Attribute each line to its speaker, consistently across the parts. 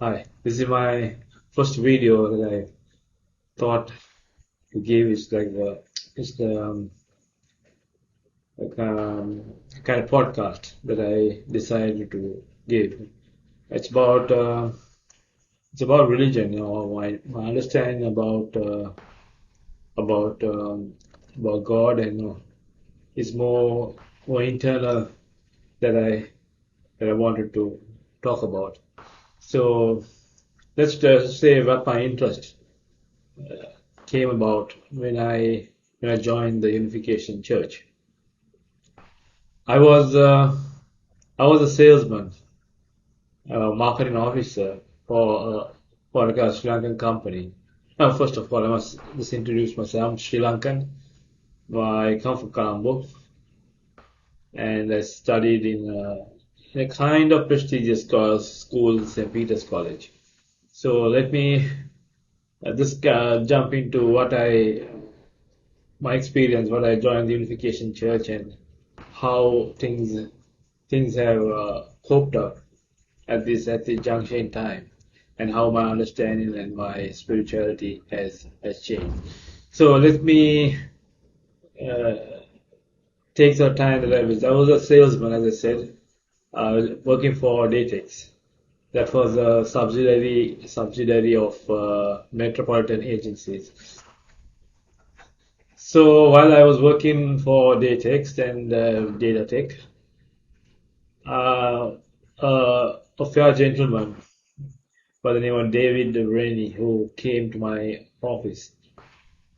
Speaker 1: Hi, this is my first video that I thought to give. Is like it's the like, kind of podcast that I decided to give. It's about uh, it's about religion. My understanding about um, about God and is more internal that I wanted to talk about. So let's just say what my interest came about when I joined the Unification Church. I was uh, I was a salesman, marketing officer for a Sri Lankan company. First of all, I must just introduce myself. I'm Sri Lankan. I come from Colombo, and I studied in a kind of prestigious school, St. Peter's College. So let me just jump into my experience, what I joined the Unification Church, and how things have coped up at this junction in time, and how my understanding and my spirituality has changed. So let me uh, take the time that I was a salesman, as I said, working for Datex. That was a subsidiary of metropolitan agencies. So while I was working for Datex and Datatech, uh, a fair gentleman by the name of David Rennie who came to my office,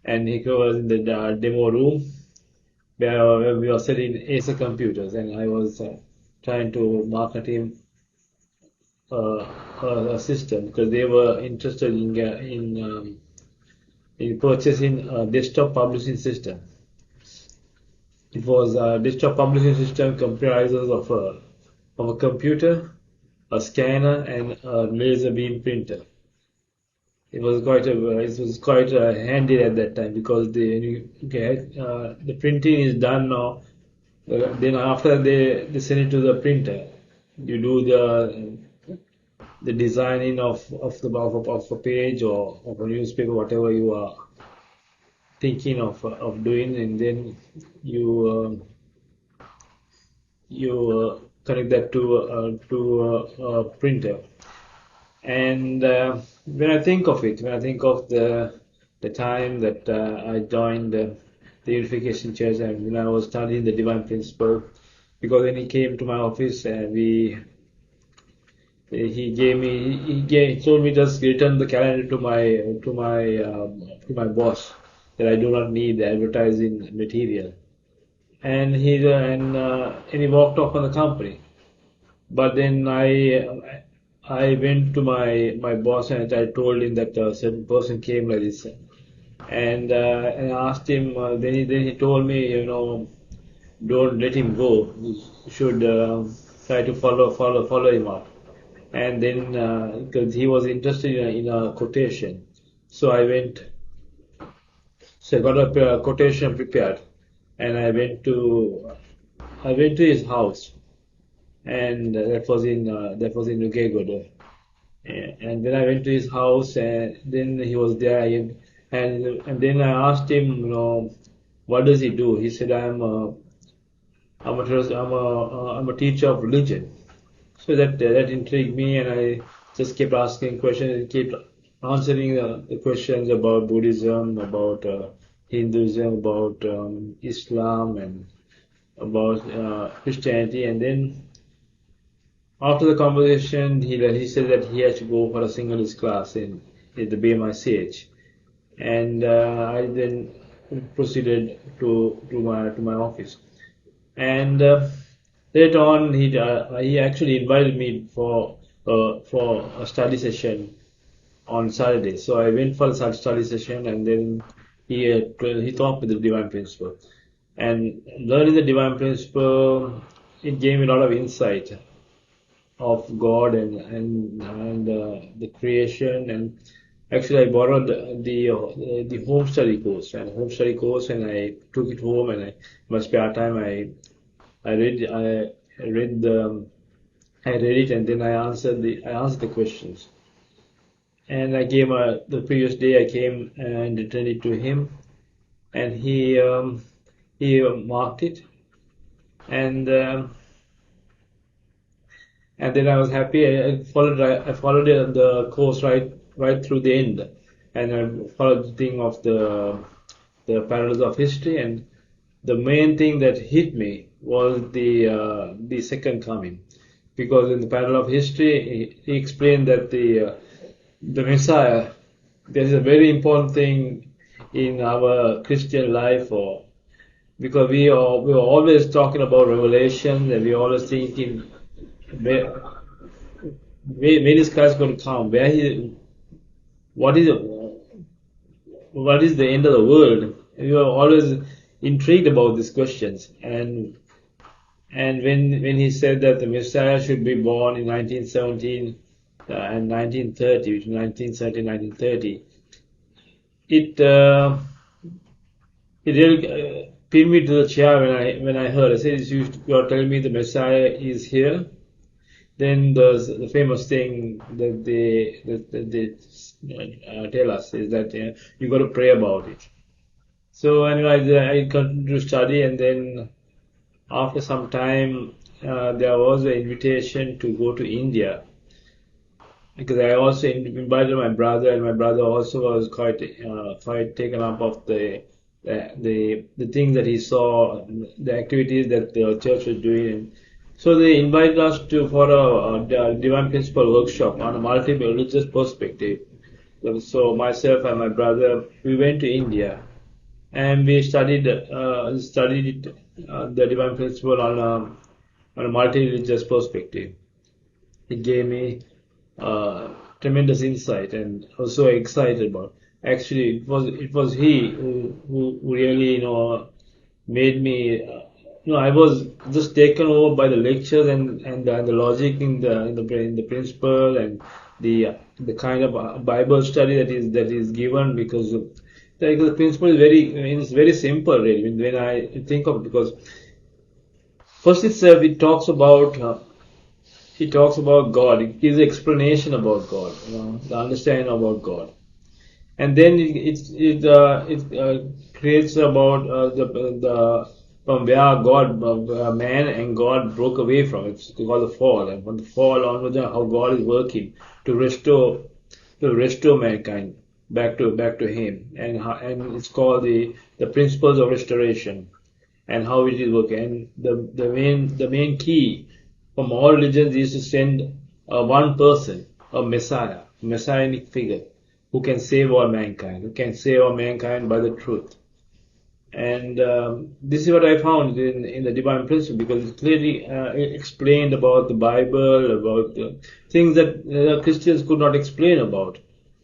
Speaker 1: and he was in the demo room where we were selling Acer computers, and I was trying to market him uh, a system because they were interested in purchasing a desktop publishing system. It was a desktop publishing system comprises of a computer, a scanner, and a laser beam printer. It was quite handy at that time because the printing is done now. Then after they send it to the printer, you do the designing of a page or of a newspaper, whatever you are thinking of doing, and then you connect that to a printer. And when I think of it, when I think of the time that I joined the Unification Church and when I was studying the Divine Principle, because when he came to my office and he told me just return the calendar to my boss that I do not need the advertising material, and he walked off on the company. But then I went to my boss and I told him that a certain person came like this, and I asked him. Then he told me, don't let him go. You should try to follow him up. And then because he was interested in a quotation, so I got a quotation prepared, and I went to his house, and that was in Ugegodo. And then I went to his house, and then he was there, and then I asked him, what does he do? He said, I'm a teacher of religion. So that intrigued me, and I just kept asking questions and kept answering the questions about Buddhism, about Hinduism, about Islam, and about Christianity, and then after the conversation, he said that he had to go for a singles class in the BMICH, and I then proceeded to my office. And later on, he actually invited me for a study session on Saturday. So I went for a study session, and then he taught me the divine principle. And learning the divine principle, it gave me a lot of insight of God and the creation. And actually I borrowed the home study course and I took it home, and in my spare time I read the I read it, and then I answered the questions. and I came the previous day. I came and returned it to him, and he marked it, and and then I was happy. I followed the course right through the end, and I followed the thing of the parallels of history. And the main thing that hit me was the second coming, because in the parallel of history, he explained that the Messiah, there is a very important thing in our Christian life, or because we are always talking about revelation, and we are always thinking where when is Christ going to come? What is what is the end of the world? We are always intrigued about these questions, and when he said that the Messiah should be born in 1917 and 1930, between 1930 and 1930, it it really pinned me to the chair when I heard. I said, "You are telling me the Messiah is here?" Then the famous thing that they tell us is that you got to pray about it. So anyway, I continued to study, and then after some time, there was an invitation to go to India, because I also invited my brother, and my brother also was quite taken up of the things that he saw, the activities that the church was doing. So they invited us for a divine principle workshop on a multi-religious perspective. So myself and my brother, we went to India, and we studied the divine principle on a multi-religious perspective. It gave me tremendous insight, and I was so excited about. Actually, it was he who really made me. I was just taken over by the lectures and the logic in the principle, and the kind of Bible study that is given, because the principle is very simple really when I think of it, because first itself it talks about God. It gives explanation about God, the understanding about God, and then it creates about the from where man and God broke away from. It's called the fall, and from the fall onwards, how God is working to restore mankind back to Him, and it's called the principles of restoration, and how it is working. And the main key from all religions is to send one person, a Messiah, messianic figure, who can save all mankind, who can save all mankind by the truth. And this is what I found in the divine principle, because it clearly explained about the Bible, about the things that Christians could not explain about.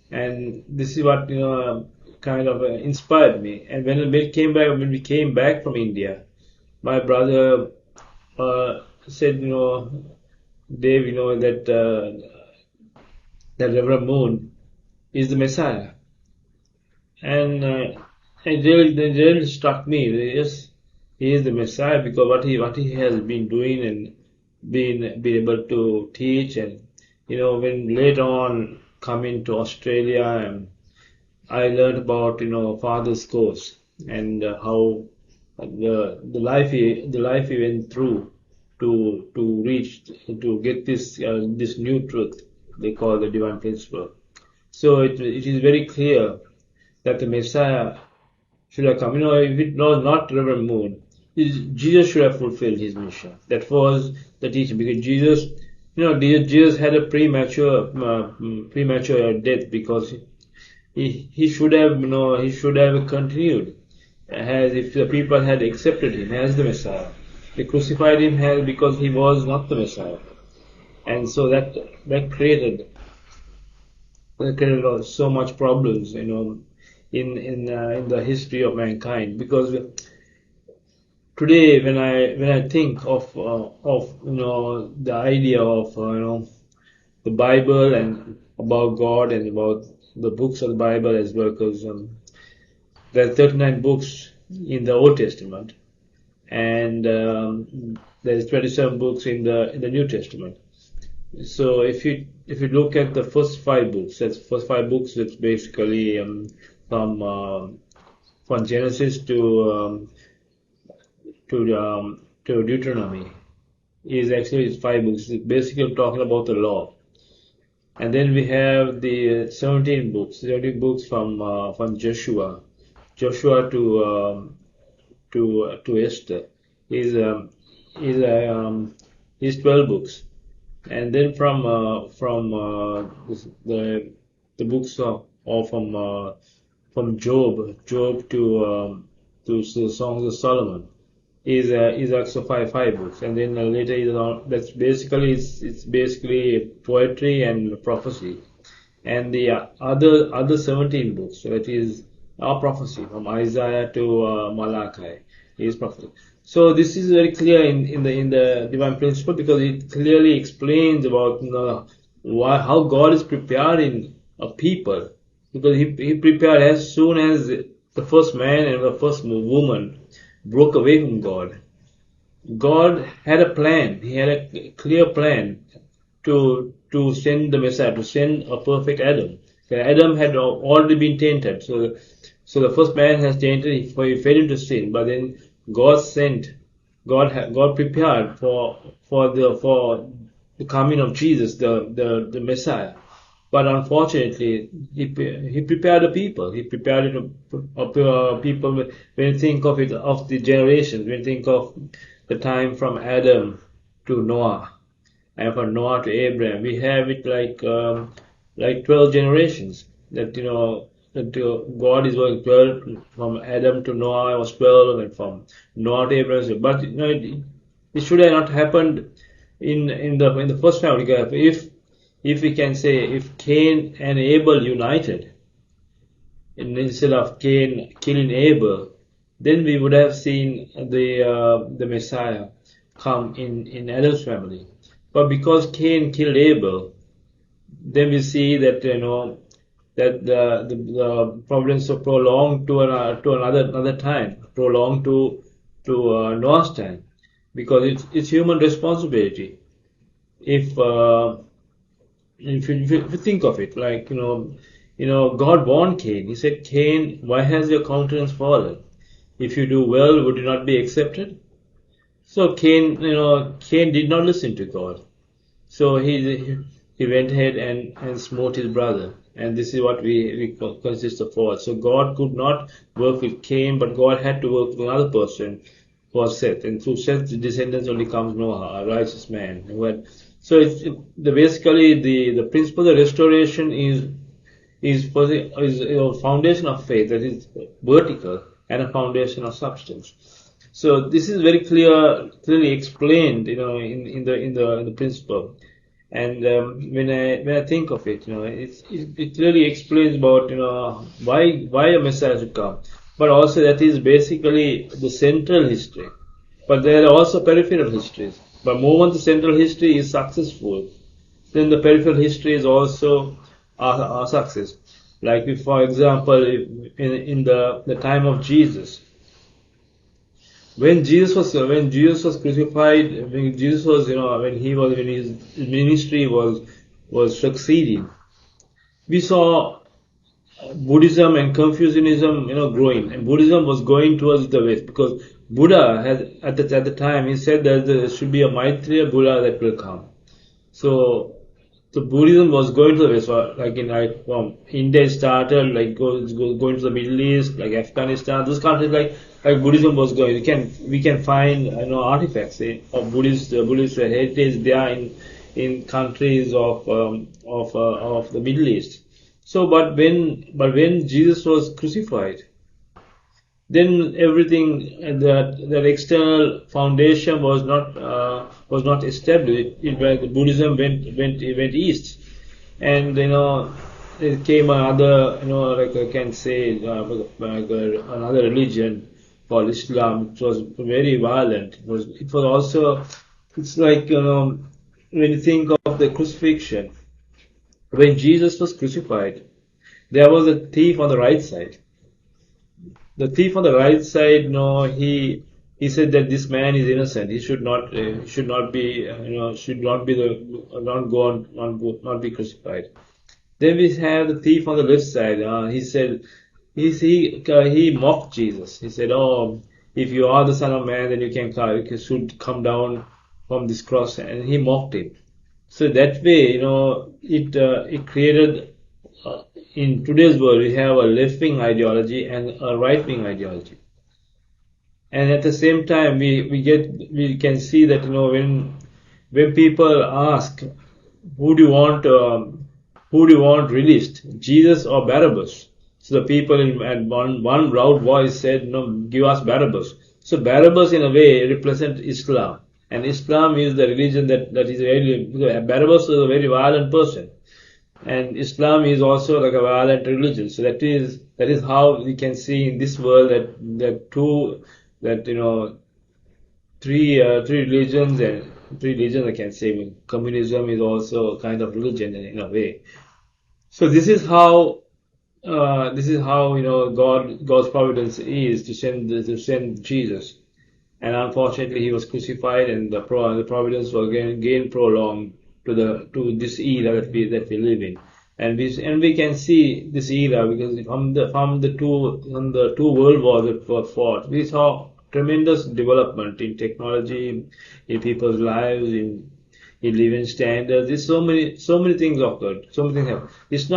Speaker 1: And this is what kind of inspired me. And when we came back from India, my brother said, Dave, that Rev.Moon is the Messiah, and it really struck me. Yes, he is the Messiah, because what he has been doing and been able to teach. And when later on coming to Australia, and I learned about Father's course, and how the life he went through to get this new truth they call the divine principle. So it is very clear that the Messiah should have come. If it was not Reverend Moon, Jesus should have fulfilled his mission. That was the teaching, because Jesus had a premature death, because he should have continued, as if the people had accepted him as the Messiah. They crucified him because he was not the Messiah, and so that created so much problems, in the history of mankind. Because today, when I think of the idea of the Bible, and about God, and about the books of the Bible as well, because there are 39 books in the Old Testament, and there's 27 books in the New Testament. So if you look at the first five books, that's first five books, it's basically from from Genesis to Deuteronomy. Is actually five books. It's basically talking about the law. And then we have the 17 books from Joshua to Esther. Is is is 12 books. And then from the books of or from Job to the Songs of Solomon is also five books, and then later is that's basically it's basically poetry and prophecy, and the other 17 books, so it is our prophecy from Isaiah to Malachi is prophecy. So this is very clear in the divine principle, because it clearly explains about why how God is preparing a people, because he prepared as soon as the first man and the first woman broke away from God. God had a plan. He had a clear plan to send the Messiah, to send a perfect Adam. Adam had already been tainted, so the first man has tainted, for he fell into sin. But then God sent, God prepared for the coming of Jesus, the Messiah. But unfortunately, he prepared the people. He prepared people. When you think of it, of the generations, when you think of the time from Adam to Noah, and from Noah to Abraham, we have it like 12 generations. That God is working 12 from Adam to Noah was 12, and from Noah to Abraham. But it should have not happened in the first family. If we can say, if Cain and Abel united, and instead of Cain killing Abel, then we would have seen the Messiah come in Adam's family. But because Cain killed Abel, then we see that that the problems are prolonged to another time, prolonged to Noah's time, because it's human responsibility. If if you think of it, like God warned Cain. He said, Cain, why has your countenance fallen? If you do well, would you not be accepted? So Cain did not listen to God. So he went ahead and smote his brother, and this is what we consist of fall. So God could not work with Cain, but God had to work with another person, was Seth, and through Seth's descendants only comes Noah, a righteous man. So basically the principle of restoration is a foundation of faith, that is vertical, and a foundation of substance. So this is very clearly explained, in the principle. And when I think of it, it clearly explains about why a Messiah should come, but also that is basically the central history. But there are also peripheral histories. But moment the central history is successful, then the peripheral history is also a success. Like if, for example, in the time of Jesus, when Jesus was crucified, when Jesus was when his ministry was succeeding, we saw Buddhism and Confucianism growing, and Buddhism was going towards the west, because Buddha had at the time, he said that there should be a Maitreya Buddha that will come. So the Buddhism was going to the west, from India it started, going to the Middle East, like Afghanistan, those countries, like Buddhism was going. We can find artifacts of Buddhist heritage there in countries of the Middle East. So, but when Jesus was crucified, then everything, that external foundation was not established. Buddhism went east, and there came another, like I can say, another religion called Islam. It was very violent. It was also, it's like when you think of the crucifixion, when Jesus was crucified, there was a thief on the right side. The thief on the right side, he said that this man is innocent. He should not be, should not be not go on, not be crucified. Then we have the thief on the left side. He said, he mocked Jesus. He said, "Oh, if you are the Son of Man, then you should come down from this cross." And he mocked him. So that way, it created. Uh, in today's world, we have a left-wing ideology and a right-wing ideology, and at the same time, we can see that when people ask, who do you want released, Jesus or Barabbas? So the people at one loud voice said, "No, give us Barabbas." So Barabbas in a way represent Islam, and Islam is the religion that is very, Barabbas is a very violent person, and Islam is also like a violent religion. So that is how we can see in this world that two that three religions I can say. I mean, communism is also a kind of religion in a way. So this is how God's providence is to send Jesus, and unfortunately he was crucified, and the providence was again prolonged to this era that we live in, and we can see this era because from the two world wars that were fought, we saw tremendous development in technology, in people's lives, in living standards. There's so many things occurred. So many things happen. It's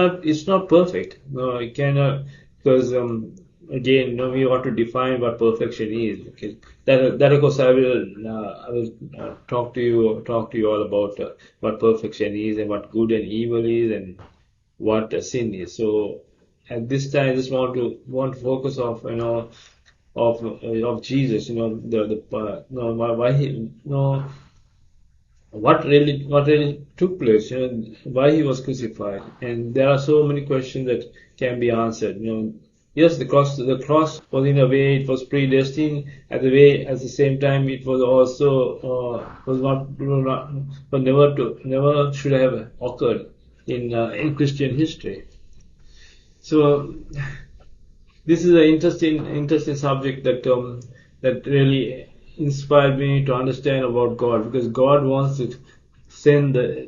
Speaker 1: not perfect. No, it cannot, because again, we want to define what perfection is. Okay, that of course I will talk to you all about what perfection is and what good and evil is and what sin is. So at this time, I just want to focus of Jesus. Why he what really took place, why he was crucified, and there are so many questions that can be answered. Yes, the cross was in a way it was predestined. At the same time it was also was not but never should have occurred in Christian history. So this is an interesting subject that really inspired me to understand about God, because God wants to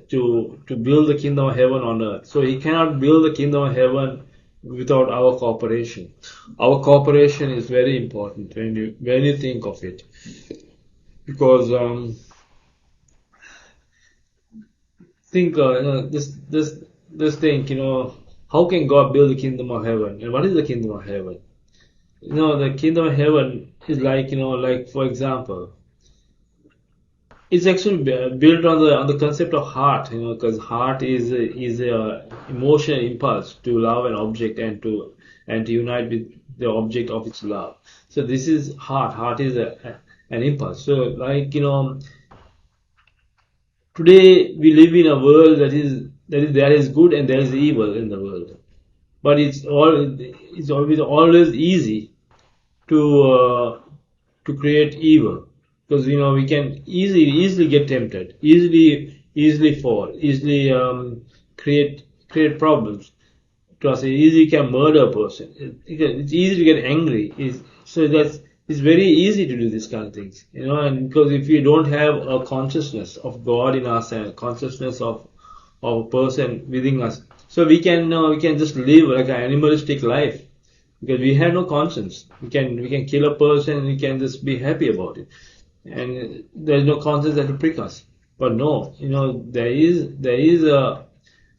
Speaker 1: to build the kingdom of heaven on earth. So He cannot build the kingdom of heaven without our cooperation. Our cooperation is very important when you think of it, because think this think how can God build the kingdom of heaven, and what is the kingdom of heaven? The kingdom of heaven is like for example, it's actually built on the concept of heart, because heart is a emotional impulse to love an object and to unite with the object of its love. So this is heart. Heart is an impulse. So today we live in a world that is there is good and there is evil in the world, but it's always easy to create evil, because we can easily get tempted, easily fall, easily create problems to us. Easily can murder a person. It's easy to get angry. It's very easy to do these kind of things, and because if you don't have a consciousness of God in us and a consciousness of a person within us, so we can just live like an animalistic life, because we have no conscience. We can kill a person and we can just be happy about it, and there's no conscience that will prick us. But no, there is a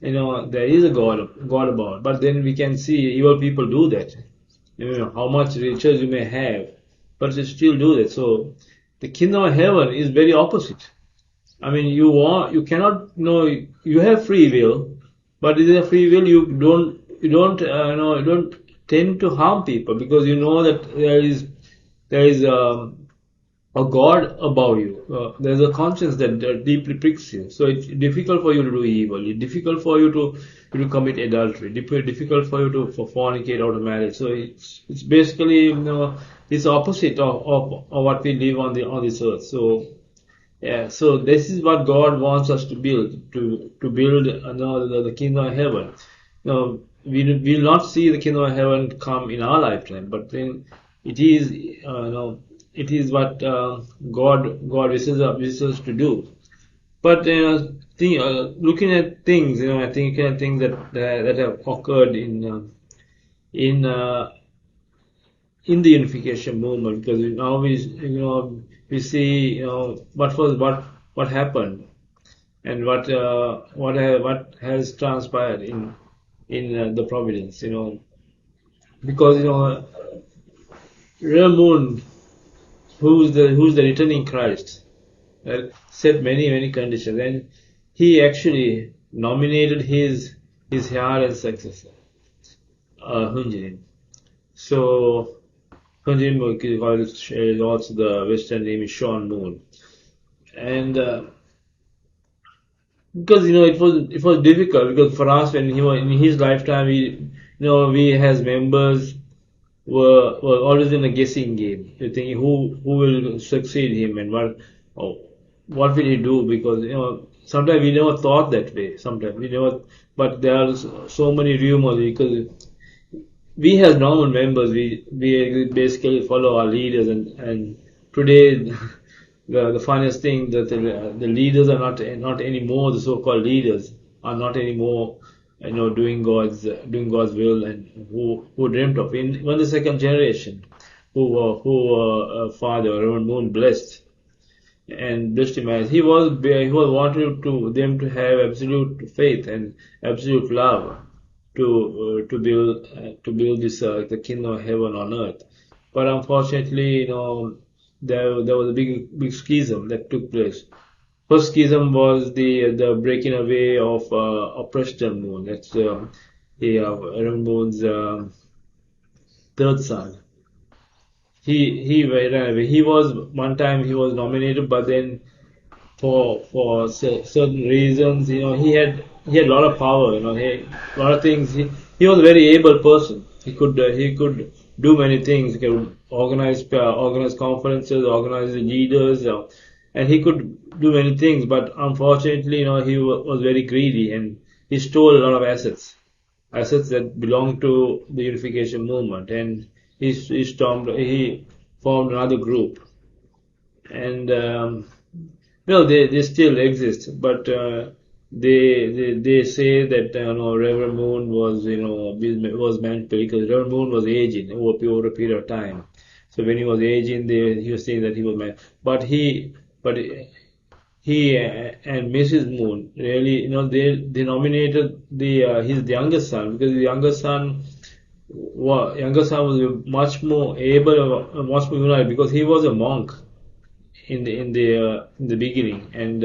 Speaker 1: God about. But then we can see evil people do that. How much riches you may have, but they still do that. So the kingdom of heaven is very opposite. I mean, you cannot, you have free will, but in a free will you don't tend to harm people, because you know that there is a God above you. There's a conscience that deeply pricks you. So it's difficult for you to do evil. It's difficult for you to commit adultery. Difficult for you to fornicate out of marriage. So it's basically it's opposite of what we live on this earth. So yeah, so this is what God wants us to build, to build the kingdom of heaven. We will not see the kingdom of heaven come in our lifetime, but then it is it is what God wishes us to do. But looking at things, I think things that have occurred in in the unification movement, because now we see what happened and what has transpired in the providence, because Rev.Moon, who's the returning Christ, set many conditions, and he actually nominated his heir and successor, Hunjin. So Hunjin is also the Western name is Sean Moon, and because it was difficult, because for us when he was in his lifetime, we as members were always in a guessing game. You're thinking who will succeed him and oh, what will he do, because sometimes we never thought that way. Sometimes we never, but there are so many rumors, because we as normal members, we basically follow our leaders, and today the funniest thing that the leaders are not anymore, the so-called leaders are not anymore doing God's will, and who dreamt of in even the second generation, who Father Rev.Moon blessed and blessed him, as he was wanted them to have absolute faith and absolute love to build this the kingdom of heaven on earth. But unfortunately, there was a big schism that took place. First schism was the breaking away of Preston Moon. That's Aaron Moon's third son. He ran away. He was one time he was nominated, but then for certain reasons, he had a lot of power. A lot of things. He was a very able person. He could do many things. He could organize conferences, organize the leaders, and he could do many things. But unfortunately, he was very greedy, and he stole a lot of assets that belonged to the unification movement, and he formed another group, and no, they still exist, but they say that Rev.Moon was manipulated, because Rev.Moon was aging over a period of time. So when he was aging, he was saying that he was man, but he and Mrs. Moon really, they nominated his younger son, because the younger son was much more able, much more united, because he was a monk in the beginning, and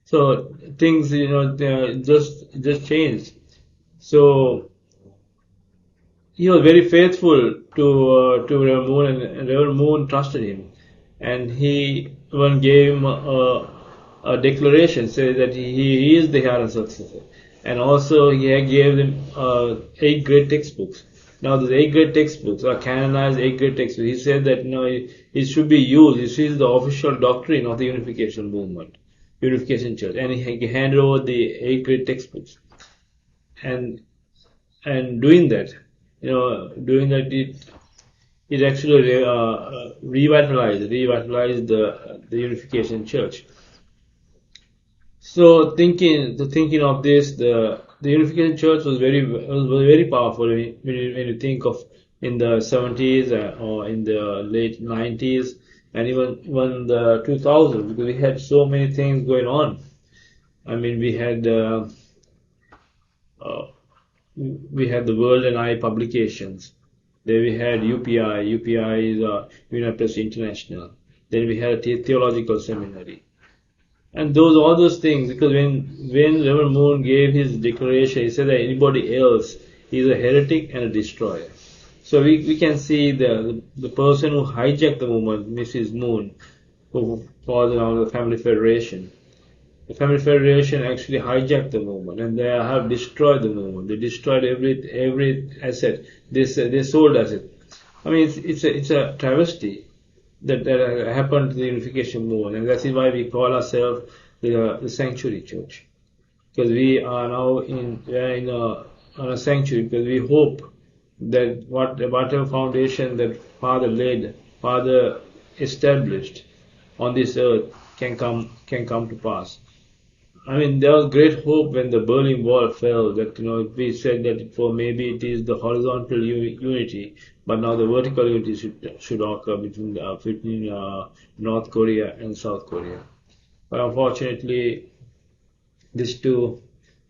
Speaker 1: so things just changed. So he was very faithful to Rev.Moon, and Rev.Moon trusted him, and he even gave him a declaration saying that he is the heir and successor, and also he gave them 8 great textbooks. Now these 8 great textbooks are canonized 8 great textbooks. He said that it should be used. This is the official doctrine of the Unification movement, Unification Church, and he handed over the 8 great textbooks, and doing that, it actually revitalized the Unification Church. So thinking of this, the Unification Church was very powerful when you think of in the 70s or in the late 90s, and even the 2000s, because we had so many things going on. I mean, uh, we had the World and I publications. Then we had UPI. UPI is United Press International. Then we had a theological seminary. And all those things, because when Rev.Moon gave his declaration, he said that anybody else is a heretic and a destroyer. So we can see the person who hijacked the movement, Mrs. Moon, who was around the Family Federation. The Family Federation actually hijacked the movement, and they have destroyed the movement. They destroyed every asset. They sold assets. I mean, it's a travesty that happened to the Unification movement, and that is why we call ourselves the Sanctuary Church, because we are now on a sanctuary, because we hope that whatever foundation that Father laid Father established on this earth can come to pass. I mean, there was great hope when the Berlin Wall fell. That we said that for maybe it is the horizontal unity, but now the vertical unity should occur between North Korea and South Korea. But unfortunately, this too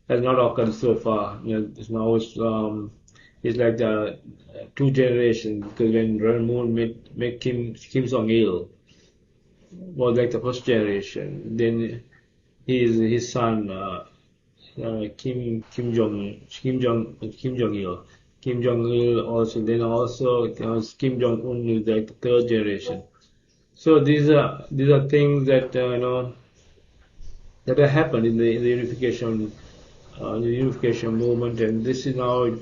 Speaker 1: has not occurred so far. Now it's like the two generations, because when Rev.Moon met Kim Jong Il was like the first generation. Then his son Kim Jong Il. Kim Jong Il also, then also Kim Jong Un is like the third generation. So these are things that that have happened in the unification movement, and this is now it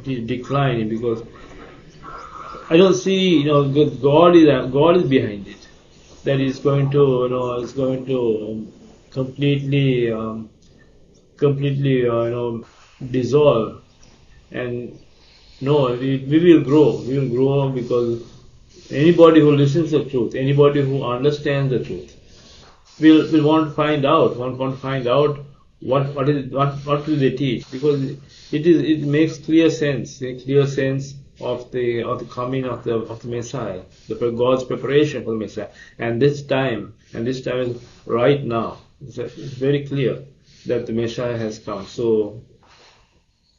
Speaker 1: is declining, because I don't see God is behind it. That is going to is going to completely dissolve. And no, we will grow. We will grow, because anybody who listens to the truth, anybody who understands the truth, will want to find out. Want to find out what will they teach, because it makes clear sense of the coming of the Messiah, God's preparation for the Messiah, and this time is right now. It's very clear that the Messiah has come. So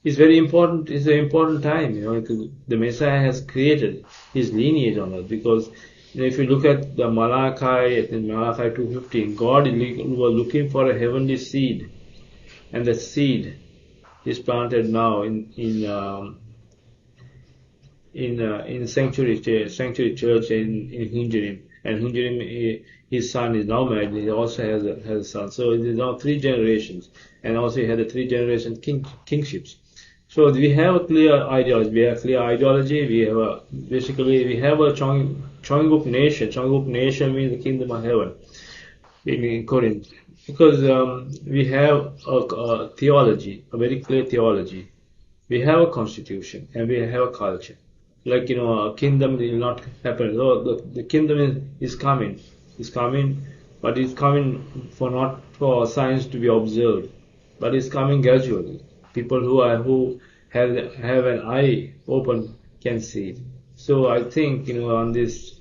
Speaker 1: it's very important. It's an important time, because the Messiah has created his lineage on earth. Because if you look at the Malachi, in Malachi 2:15, God was looking for a heavenly seed, and the seed is planted now in sanctuary church in Hunjarim. And Hunjarim, his son is now married. He also has a son. So it is now three generations, and also he had the three generation kingships. So we have a clear ideology. We have clear ideology. We have a Chongguk nation. Chongguk nation means the kingdom of heaven in Corinth, because we have a theology, a very clear theology. We have a constitution and we have a culture. Like a kingdom will not happen. The kingdom is coming, but it's coming not for signs to be observed, but it's coming gradually. People who have an eye open can see it. So I think on this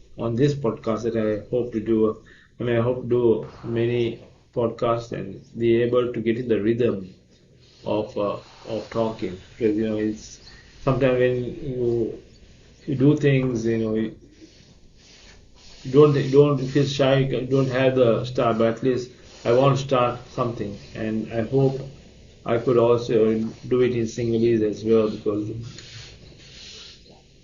Speaker 1: podcast that I hope to do. I hope to do many podcasts and be able to get in the rhythm of talking, because it's sometimes when you do things, you don't feel shy, you don't have the start, but at least I want to start something, and I hope I could also do it in Sinhalese as well, because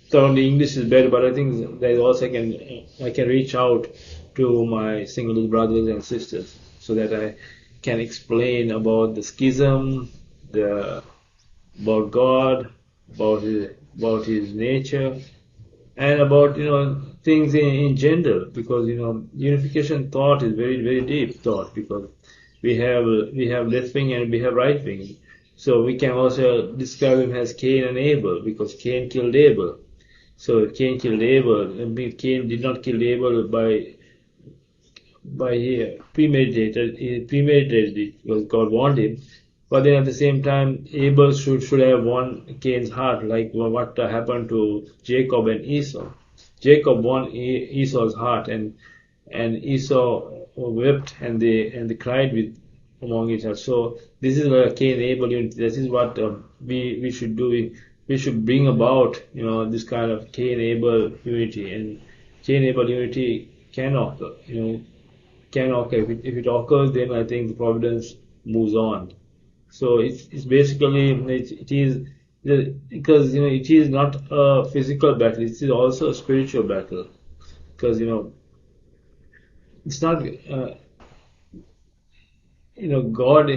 Speaker 1: thoroughly English is better, but I think that also I can reach out to my Sinhalese brothers and sisters, so that I can explain about the schism, about God, about his nature, and about things in general, because unification thought is very, very deep thought, because we have left wing and we have right wing. So we can also describe him as Cain and Abel, because Cain killed Abel. So Cain killed Abel, and Cain did not kill Abel by premeditated it, because God wanted him. But then at the same time, Abel should have won Cain's heart, like what happened to Jacob and Esau. Jacob won Esau's heart, and Esau wept and they cried among each other. So this is a Cain Abel unity. This is what we should do. We should bring about this kind of Cain Abel unity, and Cain Abel unity can occur. Can occur. If it occurs, then I think the providence moves on. So it's basically it is because it is not a physical battle. It is also a spiritual battle, because it's not God.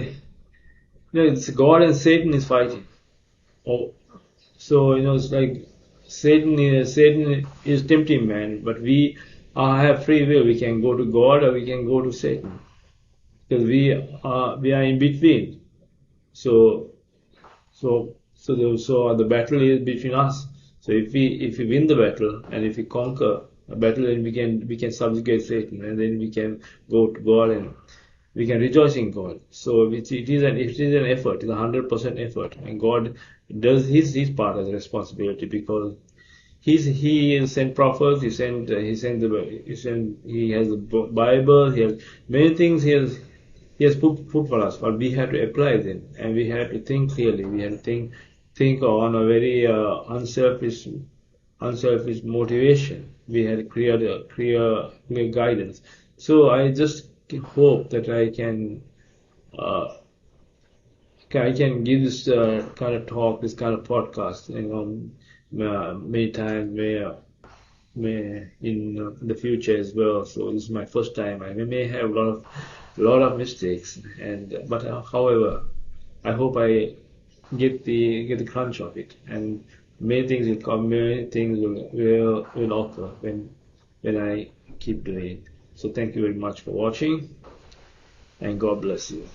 Speaker 1: It's God and Satan is fighting. Oh, so it's like Satan is tempting man, but we have free will. We can go to God or we can go to Satan, because we are in between. So the battle is between us. So if we win the battle and if we conquer a battle, and we can subjugate Satan, and then we can go to God and we can rejoice in God. So it is an effort, it's 100% effort, and God does his part as a responsibility, because he sent prophets, he has the Bible, he has many things he has put for us, but we have to apply them, and we have to think clearly. We have to think on a very unselfish motivation. We had clear guidance. So I just hope that uh, I can give this kind of talk, this kind of podcast, many times, may in the future as well. So this is my first time. I may have a lot of mistakes, but however, I hope I get the crunch of it, and many things will come, many things will occur when I keep doing it. So thank you very much for watching, and God bless you.